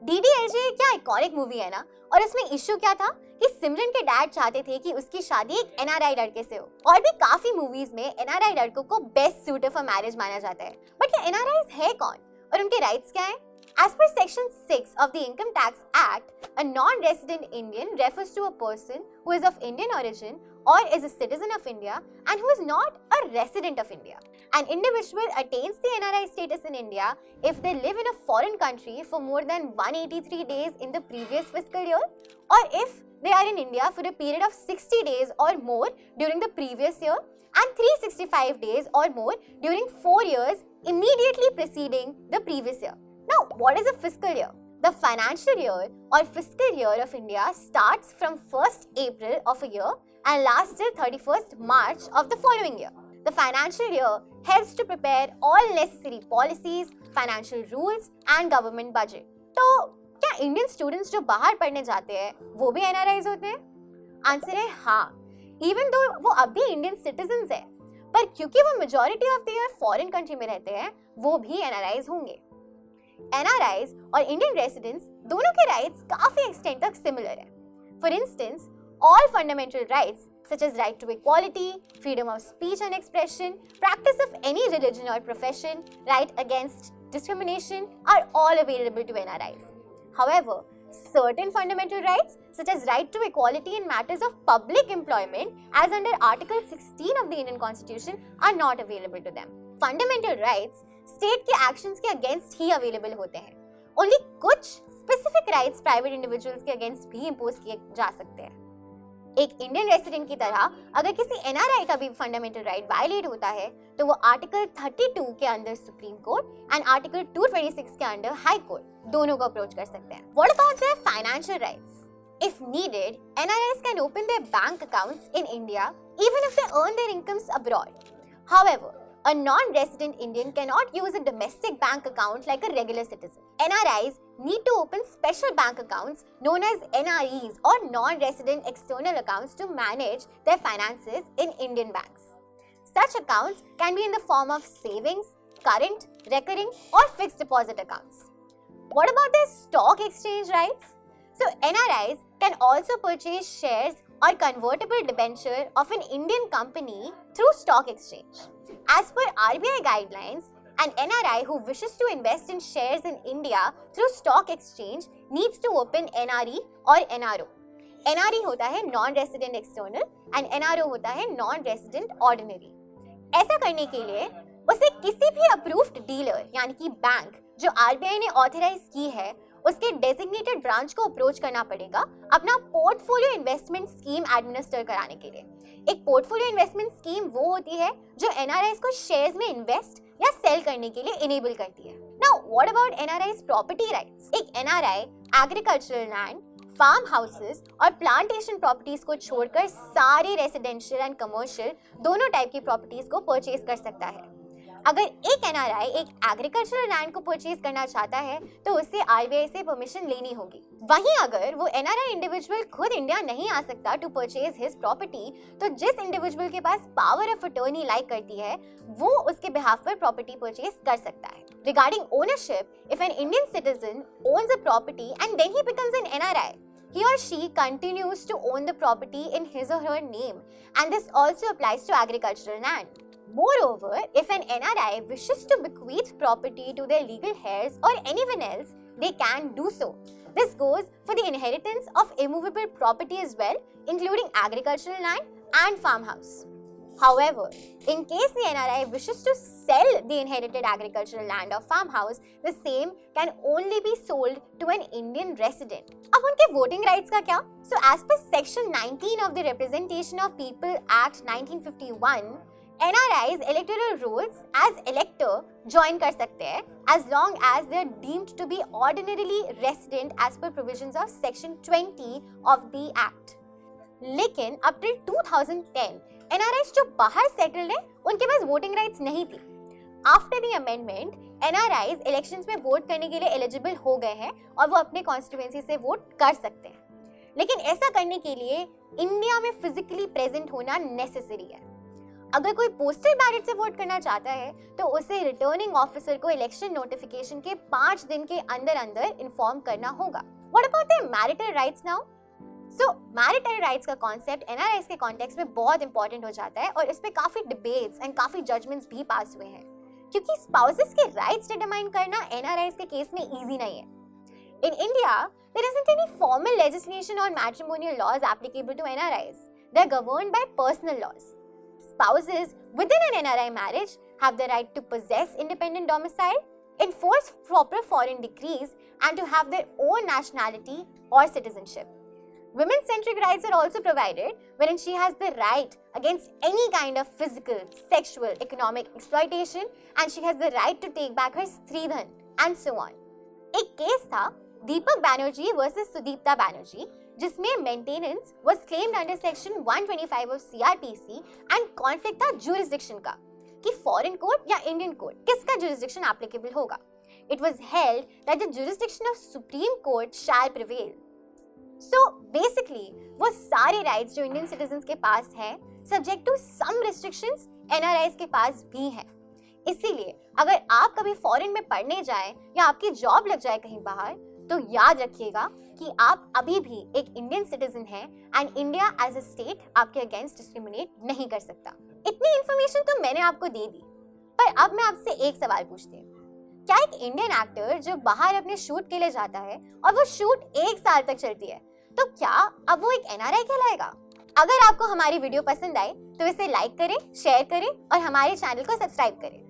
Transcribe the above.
DDLJ क्या iconic movie है ना। और उसमें इश्यू क्या था कि सिमरन के डैड चाहते थे कि उसकी शादी एक एनआरआई लड़के से हो, और भी काफी मूवीज में एनआरआई लड़कों को बेस्ट सूटर फॉर मैरिज माना जाता है। बट ये एनआरआईज है कौन और उनके राइट्स क्या हैं? As per Section 6 of the Income Tax Act, a non-resident Indian refers to a person who is of Indian origin or is a citizen of India and who is not a resident of India. An individual attains the NRI status in India if they live in a foreign country for more than 183 days in the previous fiscal year, or if they are in India for a period of 60 days or more during the previous year and 365 days or more during 4 years immediately preceding the previous year. Now, what is a fiscal year? The financial year or fiscal year of India starts from 1st April of a year and lasts till 31st March of the following year. The financial year helps to prepare all necessary policies, financial rules and government budget. तो क्या Indian students जो बाहर पढ़ने जाते हैं वो भी NRIs होते हैं? आंसर है हाँ, इवन दो वो अब भी इंडियन सिटीजन्स है, पर क्योंकि वो majority of the year foreign country में रहते हैं वो भी एनआरआईज होंगे। एनआरआईज और इंडियन रेसिडेंट्स दोनों के राइट्स काफी एक्सटेंट तक सिमिलर है। For instance, all fundamental rights such as right to equality, freedom of speech and expression, practice of any religion or profession, right against discrimination are all available to NRIs. However, certain fundamental rights such as right to equality in matters of public employment as under Article 16 of the Indian Constitution are not available to them. Fundamental rights state के actions के against ही available होते हैं। Only कुछ specific rights private individuals के against भी impose किए जा सकते हैं। एक इंडियन रेसिडेंट की तरह अगर किसी एनआरआई का भी फंडामेंटल राइट वायलेट होता है तो वो आर्टिकल 32 के अंदर सुप्रीम कोर्ट एंड आर्टिकल 226 के अंडर हाई कोर्ट दोनों को अप्रोच कर सकते हैं। What about their financial rights? If needed, NRIs can open their bank accounts in India even if they earn their incomes abroad. However, a non-resident Indian cannot use a domestic bank account like a regular citizen. NRIs need to open special bank accounts known as NREs or non-resident external accounts to manage their finances in Indian banks. Such accounts can be in the form of savings, current, recurring or fixed deposit accounts. What about their stock exchange rights? So NRIs can also purchase shares or convertible debenture of an Indian company through stock exchange. As per RBI guidelines, an NRI who wishes to invest in shares in India through stock exchange needs to open NRE or NRO. NRE होता है non-resident external and NRO होता है non-resident ordinary. ऐसा करने के लिए उसे किसी भी अप्रूव्ड डीलर यानी कि बैंक जो RBI ने ऑथराइज की है उसके डेजिग्नेटेड ब्रांच को अप्रोच करना पड़ेगा अपना पोर्टफोलियो इन्वेस्टमेंट स्कीम एडमिनिस्टर कराने के लिए। एक पोर्टफोलियो इन्वेस्टमेंट स्कीम वो होती है जो एनआरआईज को शेयर्स में इन्वेस्ट या सेल करने के लिए इनेबल करती है। Now what about NRIs property rights? एक NRI agricultural land, farm houses और प्लांटेशन प्रॉपर्टीज को छोड़कर सारे रेसिडेंशियल एंड कमर्शियल दोनों टाइप की प्रॉपर्टीज को परचेज कर सकता है। अगर एक एनआरआई एक एग्रीकल्चरल लैंड को परचेज करना चाहता है तो उससे आरबीआई से परमिशन लेनी होगी। वहीं अगर वो एनआरआई इंडिविजुअल खुद इंडिया नहीं आ सकता टू परचेज हिज प्रॉपर्टी तो जिस इंडिविजुअल के पास पावर ऑफ अटॉर्नी लाइक करती है वो उसके बिहाफ पर प्रॉपर्टी परचेज कर सकता है। Regarding ownership, if an Indian citizen owns a property and then he becomes an NRI, he or she continues to own the property in his or her name, and this also applies to agricultural land. Moreover, if an NRI wishes to bequeath property to their legal heirs or anyone else, they can do so. This goes for the inheritance of immovable property as well, including agricultural land and farmhouse. However, in case the NRI wishes to sell the inherited agricultural land or farmhouse, the same can only be sold to an Indian resident. अब उनके voting rights का क्या? So, as per Section 19 of the Representation of People Act 1951, NRIs electoral rolls as elector join कर सकते हैं as long as they are deemed to be ordinarily resident as per provisions of Section 20 of the Act. लेकिन up till 2010 NRIs जो बाहर settled है उनके पास voting rights नहीं थी। After the amendment NRIs elections में वोट करने के लिए एलिजिबल हो गए हैं और वो अपने कॉन्स्टिट्यूएंसी से वोट कर सकते हैं, लेकिन ऐसा करने के लिए इंडिया में फिजिकली प्रेजेंट होना नेसेसरी है। अगर कोई पोस्टल बैलेट से वोट करना चाहता है तो उसे रिटर्निंग ऑफिसर को इलेक्शन नोटिफिकेशन के 5 दिन के अंदर अंदर इन्फॉर्म करना होगा। What about the marital rights now? So, marital rights का कॉन्सेप्ट NRIs के कॉन्टेक्स्ट में बहुत इंपॉर्टेंट हो जाता है और इस पे काफी डिबेट्स एंड काफी जजमेंट्स भी पास हुए हैं, क्योंकि स्पाउसेस के राइट्स डिटरमाइन करना NRIs के केस में इजी नहीं है। In India, there isn't any formal legislation or matrimonial laws applicable to NRIs. They're governed by personal laws. Spouses within an NRI marriage have the right to possess independent domicile, enforce proper foreign decrees, and to have their own nationality or citizenship. Women-centric rights are also provided wherein she has the right against any kind of physical, sexual, economic exploitation, and she has the right to take back her stridhan and so on. एक case था Deepak Banerjee versus Sudipta Banerjee, जिसमें maintenance was claimed under section 125 of CRPC and conflict था jurisdiction का कि foreign court या Indian court किसका jurisdiction applicable होगा। It was held that the jurisdiction of supreme court shall prevail. So basically वो सारे राइट्स जो इंडियन सिटीजंस के पास हैं subject to some restrictions NRIs के पास भी हैं। इसीलिए अगर आप कभी फॉरेन में पढ़ने जाएं या आपकी जॉब लग जाए कहीं बाहर, तो याद रखिएगा कि आप अभी भी एक इंडियन सिटीजन हैं and India as a state आपके अगेंस्ट डिस्क्रिमिनेट नहीं कर सकता। इतनी इंफॉर्मेशन तो मैंने आपको दे दी, पर अब मैं आपसे एक सवाल पूछती हूँ, क्या एक इंडियन एक्टर जो बाहर अपने शूट के लिए जाता है और वो शूट 1 साल तक चलती है, तो क्या अब वो एक NRI कहलाएगा? अगर आपको हमारी वीडियो पसंद आए तो इसे लाइक करें, शेयर करें और हमारे चैनल को सब्सक्राइब करें।